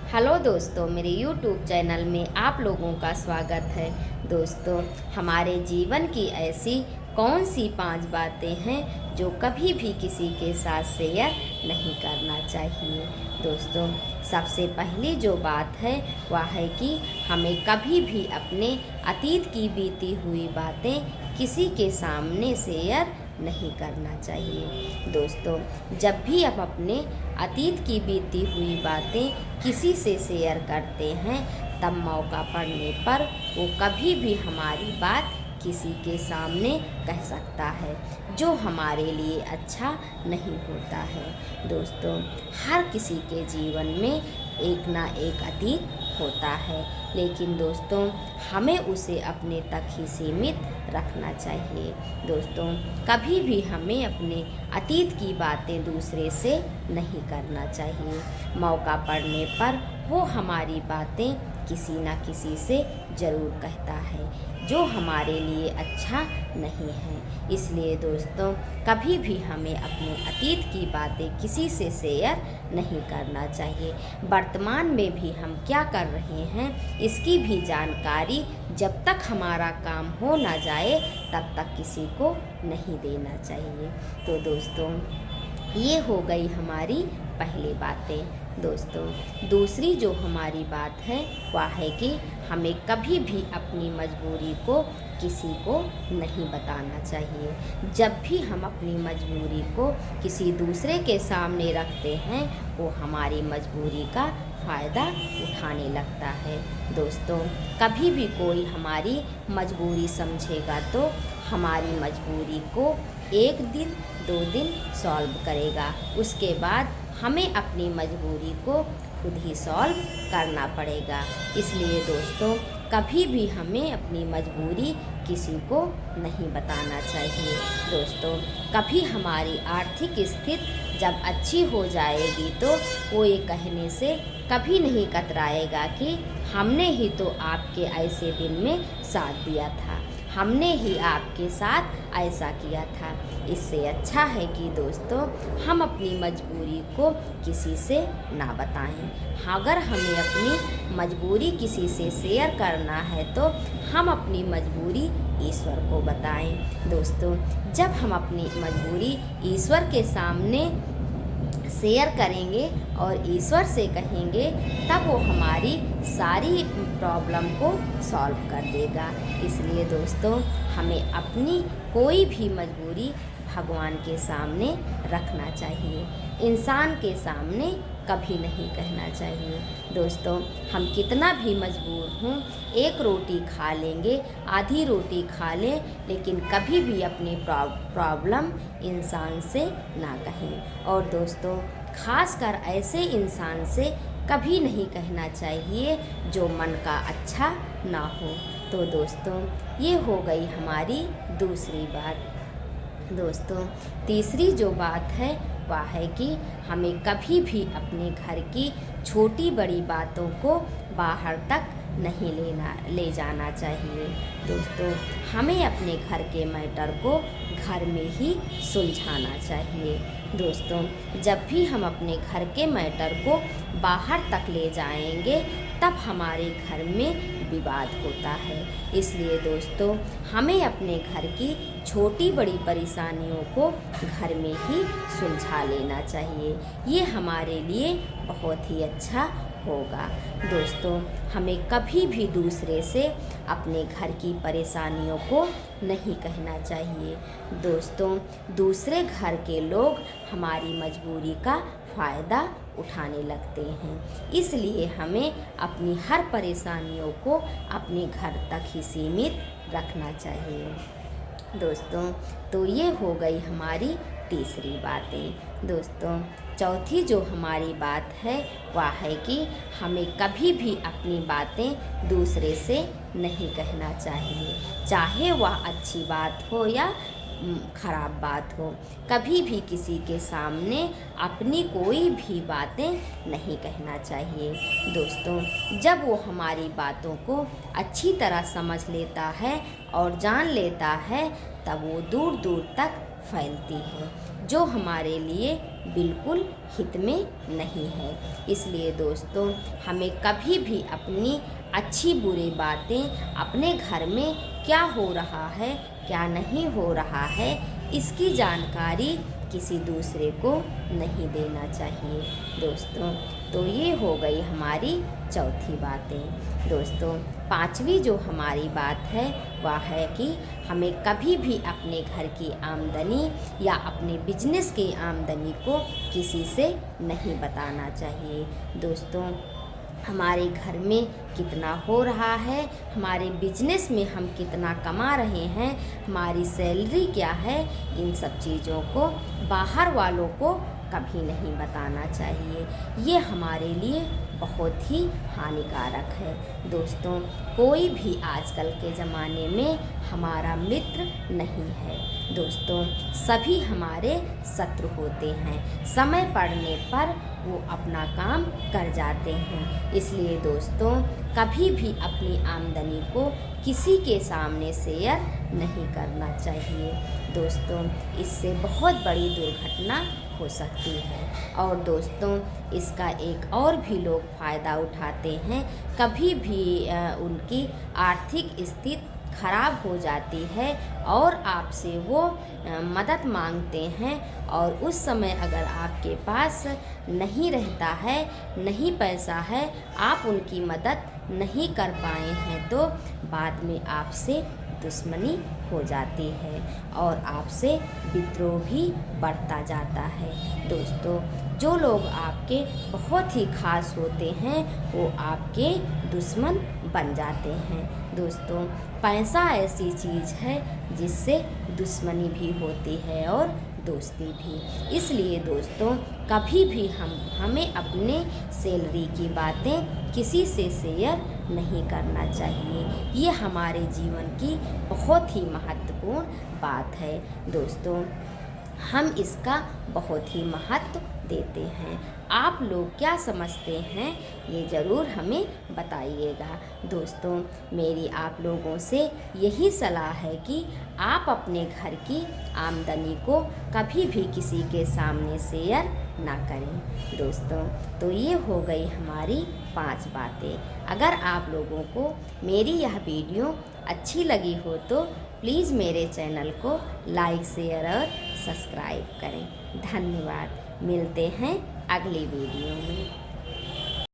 Hello दोस्तों, मेरे YouTube channel में आप लोगों का स्वागत है। दोस्तों, हमारे जीवन की ऐसी कौन सी 5 बातें हैं जो कभी भी किसी के साथ शेयर नहीं करना चाहिए। दोस्तों, सबसे पहली जो बात है वह है कि हमें कभी भी अपने अतीत की बीती हुई बातें किसी के सामने शेयर नहीं करना चाहिए। दोस्तों, जब भी हम अपने अतीत की बीती हुई बातें किसी से शेयर करते हैं, तब मौका पड़ने पर वो कभी भी हमारी बात किसी के सामने कह सकता है, जो हमारे लिए अच्छा नहीं होता है। दोस्तों, हर किसी के जीवन में एक ना एक अतीत होता है, लेकिन दोस्तों हमें उसे अपने तक ही सीमित रखना चाहिए। दोस्तों, कभी भी हमें अपने अतीत की बातें दूसरे से नहीं करना चाहिए। मौका पड़ने पर वो हमारी बातें किसी न किसी से ज़रूर कहता है, जो हमारे लिए अच्छा नहीं है। इसलिए दोस्तों, कभी भी हमें अपने अतीत की बातें किसी से शेयर नहीं करना चाहिए। वर्तमान में भी हम क्या कर रहे हैं, इसकी भी जानकारी जब तक हमारा काम हो ना जाए तब तक किसी को नहीं देना चाहिए। तो दोस्तों, ये हो गई हमारी पहली बातें। दोस्तों, दूसरी जो हमारी बात है वह है कि हमें कभी भी अपनी मजबूरी को किसी को नहीं बताना चाहिए। जब भी हम अपनी मजबूरी को किसी दूसरे के सामने रखते हैं, वो हमारी मजबूरी का फ़ायदा उठाने लगता है। दोस्तों, कभी भी कोई हमारी मजबूरी समझेगा तो हमारी मजबूरी को 1 दिन 2 दिन सॉल्व करेगा, उसके बाद हमें अपनी मजबूरी को खुद ही सॉल्व करना पड़ेगा। इसलिए दोस्तों, कभी भी हमें अपनी मजबूरी किसी को नहीं बताना चाहिए। दोस्तों, कभी हमारी आर्थिक स्थिति जब अच्छी हो जाएगी तो वो ये कहने से कभी नहीं कतराएगा कि हमने ही तो आपके ऐसे दिन में साथ दिया था, हमने ही आपके साथ ऐसा किया था। इससे अच्छा है कि दोस्तों हम अपनी मजबूरी को किसी से ना बताएं। अगर हमें अपनी मजबूरी किसी से शेयर करना है तो हम अपनी मजबूरी ईश्वर को बताएं। दोस्तों, जब हम अपनी मजबूरी ईश्वर के सामने शेयर करेंगे और ईश्वर से कहेंगे, तब वो हमारी सारी प्रॉब्लम को सॉल्व कर देगा। इसलिए दोस्तों, हमें अपनी कोई भी मजबूरी भगवान के सामने रखना चाहिए, इंसान के सामने कभी नहीं कहना चाहिए। दोस्तों, हम कितना भी मजबूर हों, 1 रोटी खा लेंगे, आधी रोटी खा लें, लेकिन कभी भी अपनी प्रॉब्लम इंसान से ना कहें। और दोस्तों, खासकर ऐसे इंसान से कभी नहीं कहना चाहिए जो मन का अच्छा ना हो। तो दोस्तों, ये हो गई हमारी दूसरी बात। दोस्तों, तीसरी जो बात है वह है कि हमें कभी भी अपने घर की छोटी बड़ी बातों को बाहर तक नहीं ले जाना चाहिए। दोस्तों, हमें अपने घर के मैटर को घर में ही सुलझाना चाहिए। दोस्तों, जब भी हम अपने घर के मैटर को बाहर तक ले जाएंगे, तब हमारे घर में विवाद होता है। इसलिए दोस्तों, हमें अपने घर की छोटी बड़ी परेशानियों को घर में ही सुलझा लेना चाहिए। ये हमारे लिए बहुत ही अच्छा होगा। दोस्तों, हमें कभी भी दूसरे से अपने घर की परेशानियों को नहीं कहना चाहिए। दोस्तों, दूसरे घर के लोग हमारी मजबूरी का फ़ायदा उठाने लगते हैं। इसलिए हमें अपनी हर परेशानियों को अपने घर तक ही सीमित रखना चाहिए। दोस्तों, तो ये हो गई हमारी तीसरी बातें। दोस्तों, चौथी जो हमारी बात है वह है कि हमें कभी भी अपनी बातें दूसरे से नहीं कहना चाहिए, चाहे वह अच्छी बात हो या खराब बात हो। कभी भी किसी के सामने अपनी कोई भी बातें नहीं कहना चाहिए। दोस्तों, जब वो हमारी बातों को अच्छी तरह समझ लेता है और जान लेता है, तब वो दूर दूर तक फैलती है, जो हमारे लिए बिल्कुल हित में नहीं है। इसलिए दोस्तों, हमें कभी भी अपनी अच्छी बुरी बातें, अपने घर में क्या हो रहा है क्या नहीं हो रहा है, इसकी जानकारी किसी दूसरे को नहीं देना चाहिए दोस्तों। तो ये हो गई हमारी चौथी बातें। दोस्तों, पांचवी जो हमारी बात है वह है कि हमें कभी भी अपने घर की आमदनी या अपने बिजनेस की आमदनी को किसी से नहीं बताना चाहिए। दोस्तों, हमारे घर में कितना हो रहा है, हमारे बिजनेस में हम कितना कमा रहे हैं, हमारी सैलरी क्या है, इन सब चीज़ों को बाहर वालों को कभी नहीं बताना चाहिए। ये हमारे लिए बहुत ही हानिकारक है। दोस्तों, कोई भी आजकल के ज़माने में हमारा मित्र नहीं है। दोस्तों, सभी हमारे शत्रु होते हैं। समय पड़ने पर वो अपना काम कर जाते हैं। इसलिए दोस्तों, कभी भी अपनी आमदनी को किसी के सामने शेयर नहीं करना चाहिए। दोस्तों, इससे बहुत बड़ी दुर्घटना हो सकती है। और दोस्तों, इसका एक और भी लोग फ़ायदा उठाते हैं। कभी भी उनकी आर्थिक स्थिति खराब हो जाती है और आपसे वो मदद मांगते हैं, और उस समय अगर आपके पास नहीं रहता है, नहीं पैसा है, आप उनकी मदद नहीं कर पाए हैं, तो बाद में आपसे दुश्मनी हो जाती है और आपसे विद्रोह भी बढ़ता जाता है। दोस्तों, जो लोग आपके बहुत ही खास होते हैं वो आपके दुश्मन बन जाते हैं। दोस्तों, पैसा ऐसी चीज़ है जिससे दुश्मनी भी होती है और दोस्ती भी। इसलिए दोस्तों, कभी भी हमें अपने सैलरी की बातें किसी से शेयर नहीं करना चाहिए। ये हमारे जीवन की बहुत ही महत्वपूर्ण बात है। दोस्तों, हम इसका बहुत ही महत्व देते हैं। आप लोग क्या समझते हैं, ये ज़रूर हमें बताइएगा। दोस्तों, मेरी आप लोगों से यही सलाह है कि आप अपने घर की आमदनी को कभी भी किसी के सामने शेयर ना करें। दोस्तों, तो ये हो गई हमारी 5 बातें। अगर आप लोगों को मेरी यह वीडियो अच्छी लगी हो तो प्लीज़ मेरे चैनल को लाइक, शेयर और सब्सक्राइब करें। धन्यवाद। मिलते हैं अगली वीडियो में।